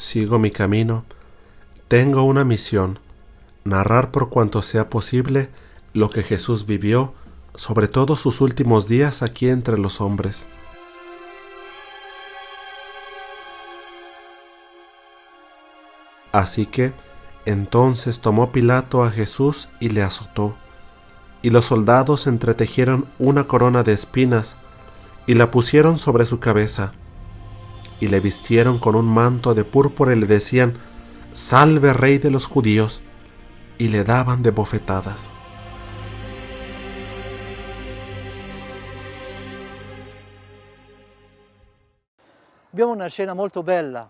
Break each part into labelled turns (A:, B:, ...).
A: sigo mi camino, tengo una misión: narrar por cuanto sea posible lo que Jesús vivió, sobre todo sus últimos días aquí entre los hombres. Así que, entonces tomó Pilato a Jesús y le azotó, y los soldados entretejieron una corona de espinas y la pusieron sobre su cabeza, y le vistieron con un manto de púrpura y le decían: «Salve, Rey de los Judíos», y le daban de bofetadas.
B: Abbiamo una scena molto bella.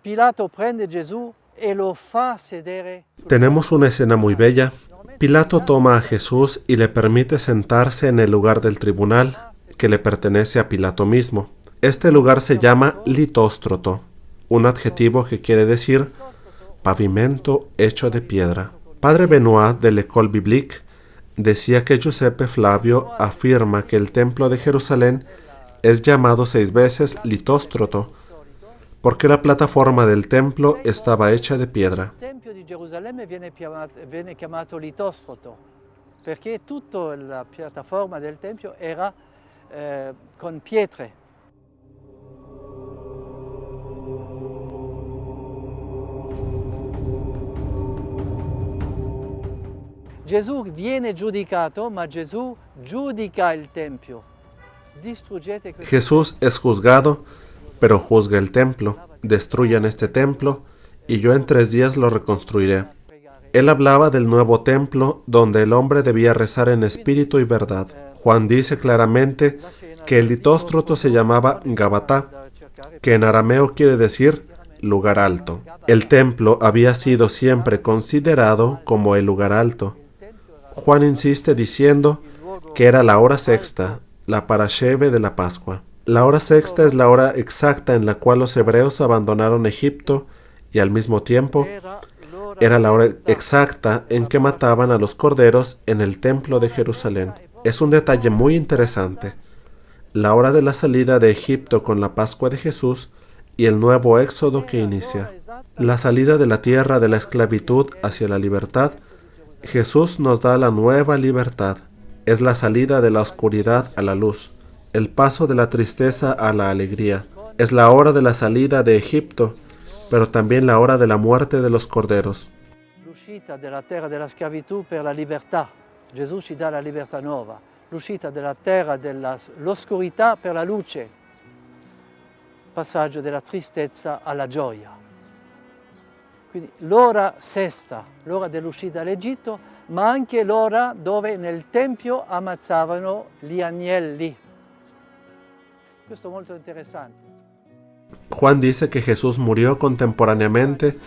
B: Pilato prende Gesù e lo fa sedere.
A: Tenemos una escena muy bella. Pilato toma a Jesús y le permite sentarse en el lugar del tribunal, que le pertenece a Pilato mismo. Este lugar se llama litóstroto, un adjetivo que quiere decir pavimento hecho de piedra. Padre Benoit de l'École Biblique decía que Giuseppe Flavio afirma que el templo de Jerusalén es llamado 6 veces litóstroto, porque la plataforma del templo estaba hecha de piedra.
B: Il tempio di Gerusalemme viene chiamato litostroto, perché tutta la piattaforma del tempio era con pietre. Gesù viene giudicato, ma Gesù giudica il tempio. Distruggete questo.
A: Jesús es juzgado, pero juzga el templo. Destruyan este templo, y yo en 3 días lo reconstruiré. Él hablaba del nuevo templo, donde el hombre debía rezar en espíritu y verdad. Juan dice claramente que el litóstroto se llamaba Gabatá, que en arameo quiere decir lugar alto. El templo había sido siempre considerado como el lugar alto. Juan insiste diciendo que era la hora sexta, la parasheve de la Pascua. La hora sexta es la hora exacta en la cual los hebreos abandonaron Egipto y al mismo tiempo era la hora exacta en que mataban a los corderos en el templo de Jerusalén. Es un detalle muy interesante. La hora de la salida de Egipto con la Pascua de Jesús y el nuevo éxodo que inicia. La salida de la tierra de la esclavitud hacia la libertad. Jesús nos da la nueva libertad. Es la salida de la oscuridad a la luz, el paso de la tristeza a la alegría. Es la hora de la salida de Egipto, pero también la hora de la muerte de los corderos.
B: L'uscita della terra della schiavitù per la libertà. Gesù ci dà la libertà nuova. L'uscita della terra dell'oscurità per la luce. Passaggio della tristezza alla gioia. Quindi l'ora sesta, l'ora dell'uscita dall'Egitto, ma anche l'ora dove nel Tempio ammazzavano gli agnelli. Questo è molto interessante.
A: Juan dice que Jesús murió contemporáneamente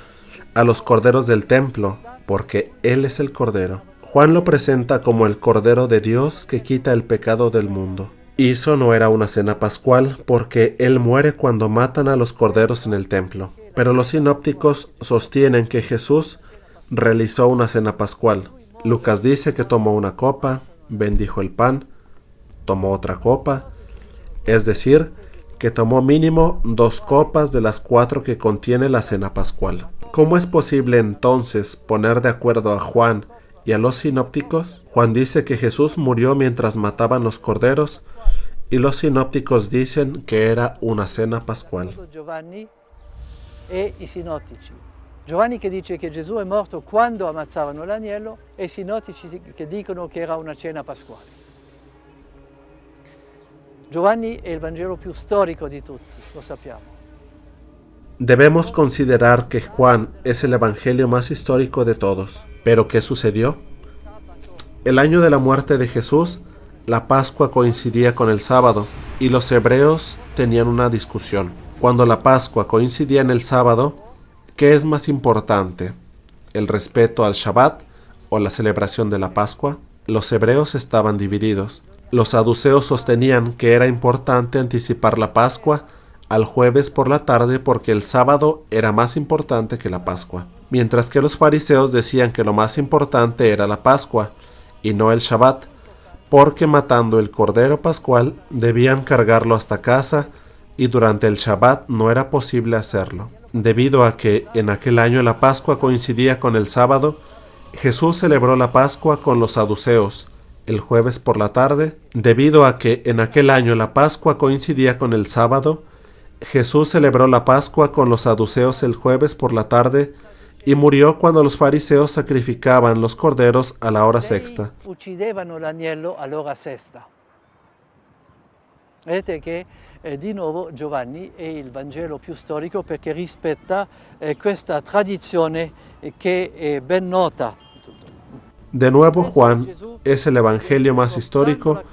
A: a los corderos del templo, porque Él es el Cordero. Juan lo presenta como el Cordero de Dios que quita el pecado del mundo. Y eso no era una cena pascual, porque Él muere cuando matan a los corderos en el templo. Pero los sinópticos sostienen que Jesús realizó una cena pascual. Lucas dice que tomó una copa, bendijo el pan, tomó otra copa, es decir, que tomó mínimo 2 copas de las 4 que contiene la cena pascual. ¿Cómo es posible entonces poner de acuerdo a Juan y a los sinópticos? Juan dice que Jesús murió mientras mataban los corderos y los sinópticos dicen que era una cena pascual.
B: Giovanni e i sinottici. Giovanni che dice che Gesù è morto quando ammazzavano l'agnello e i sinottici che dicono che era una cena pasquale. Giovanni è il Vangelo più storico di tutti, lo sappiamo.
A: Debemos considerar que Juan es el evangelio más histórico de todos. ¿Pero qué sucedió? El año de la muerte de Jesús, la Pascua coincidía con el sábado y los hebreos tenían una discusión. Cuando la Pascua coincidía en el sábado, ¿qué es más importante? ¿El respeto al Shabbat o la celebración de la Pascua? Los hebreos estaban divididos. Los saduceos sostenían que era importante anticipar la Pascua al jueves por la tarde porque el sábado era más importante que la Pascua, mientras que los fariseos decían que lo más importante era la Pascua y no el Shabbat, porque matando el cordero pascual debían cargarlo hasta casa y durante el Shabbat no era posible hacerlo. Debido a que en aquel año la Pascua coincidía con el sábado, Jesús celebró la Pascua con los saduceos el jueves por la tarde. Debido a que en aquel año la Pascua coincidía con el sábado, Jesús celebró la Pascua con los saduceos el jueves por la tarde y murió cuando los fariseos sacrificaban los corderos a la hora sexta.
B: Uccidevano l'agnello all'ora sesta. Vedete che di nuovo Giovanni è il Vangelo più storico perché rispetta questa tradizione che è ben nota.
A: De nuevo, Juan es el evangelio más histórico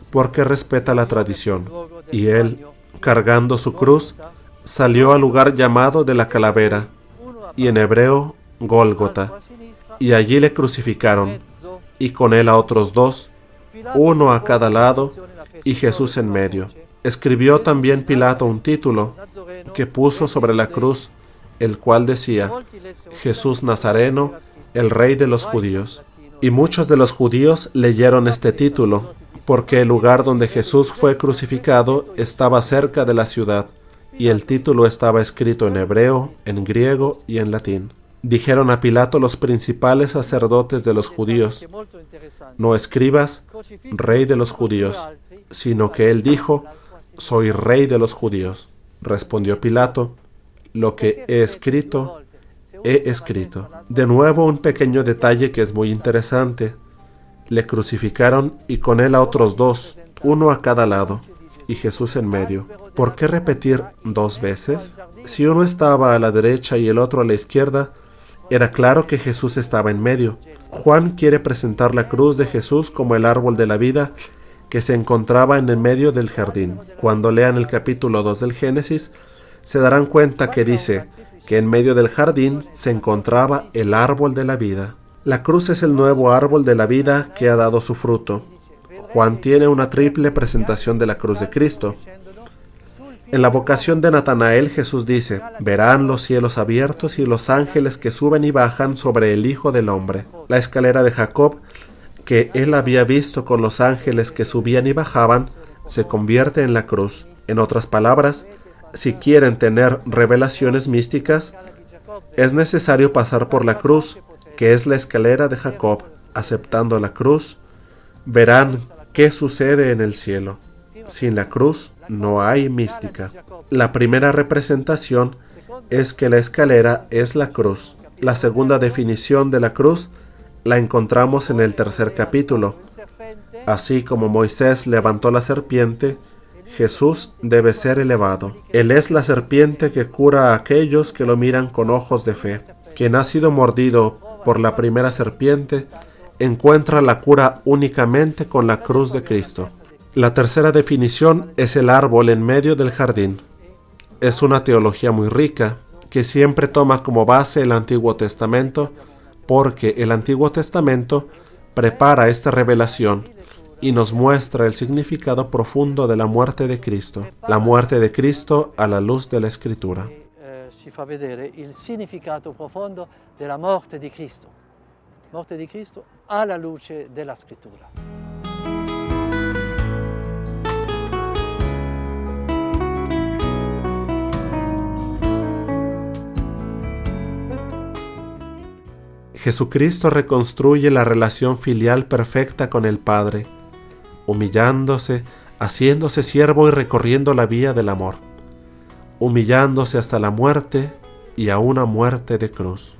A: porque respeta la tradición, y él, cargando su cruz, salió al lugar llamado de la calavera, y en hebreo, Gólgota, y allí le crucificaron, y con él a otros dos, uno a cada lado, y Jesús en medio. Escribió también Pilato un título que puso sobre la cruz, el cual decía, Jesús Nazareno, el Rey de los Judíos. Y muchos de los judíos leyeron este título, porque el lugar donde Jesús fue crucificado estaba cerca de la ciudad, y el título estaba escrito en hebreo, en griego y en latín. Dijeron a Pilato los principales sacerdotes de los judíos, no escribas, Rey de los judíos, sino que él dijo, soy Rey de los judíos. Respondió Pilato, lo que he escrito, he escrito. De nuevo un pequeño detalle que es muy interesante. Le crucificaron y con él a otros dos, uno a cada lado, y Jesús en medio. ¿Por qué repetir dos veces? Si uno estaba a la derecha y el otro a la izquierda, era claro que Jesús estaba en medio. Juan quiere presentar la cruz de Jesús como el árbol de la vida que se encontraba en el medio del jardín. Cuando lean el capítulo 2 del Génesis, se darán cuenta que dice que en medio del jardín se encontraba el árbol de la vida. La cruz es el nuevo árbol de la vida que ha dado su fruto. Juan tiene una triple presentación de la cruz de Cristo. En la vocación de Natanael, Jesús dice, verán los cielos abiertos y los ángeles que suben y bajan sobre el Hijo del Hombre. La escalera de Jacob, que él había visto con los ángeles que subían y bajaban, se convierte en la cruz. En otras palabras, si quieren tener revelaciones místicas, es necesario pasar por la cruz, que es la escalera de Jacob. Aceptando la cruz, verán qué sucede en el cielo. Sin la cruz no hay mística. La primera representación es que la escalera es la cruz. La segunda definición de la cruz la encontramos en el tercer capítulo. Así como Moisés levantó la serpiente, Jesús debe ser elevado. Él es la serpiente que cura a aquellos que lo miran con ojos de fe. Quien ha sido mordido por la primera serpiente encuentra la cura únicamente con la cruz de Cristo. La tercera definición es el árbol en medio del jardín. Es una teología muy rica que siempre toma como base el Antiguo Testamento, porque el Antiguo Testamento prepara esta revelación y nos muestra el significado profundo de la muerte de Cristo, la muerte de Cristo a la luz de la Escritura.
B: Ci fa vedere il significato profondo della morte di Cristo alla luce della Scrittura.
A: Jesucristo reconstruye la relación filial perfecta con el Padre, humillándose, haciéndose siervo y recorriendo la vía del amor, humillándose hasta la muerte y a una muerte de cruz.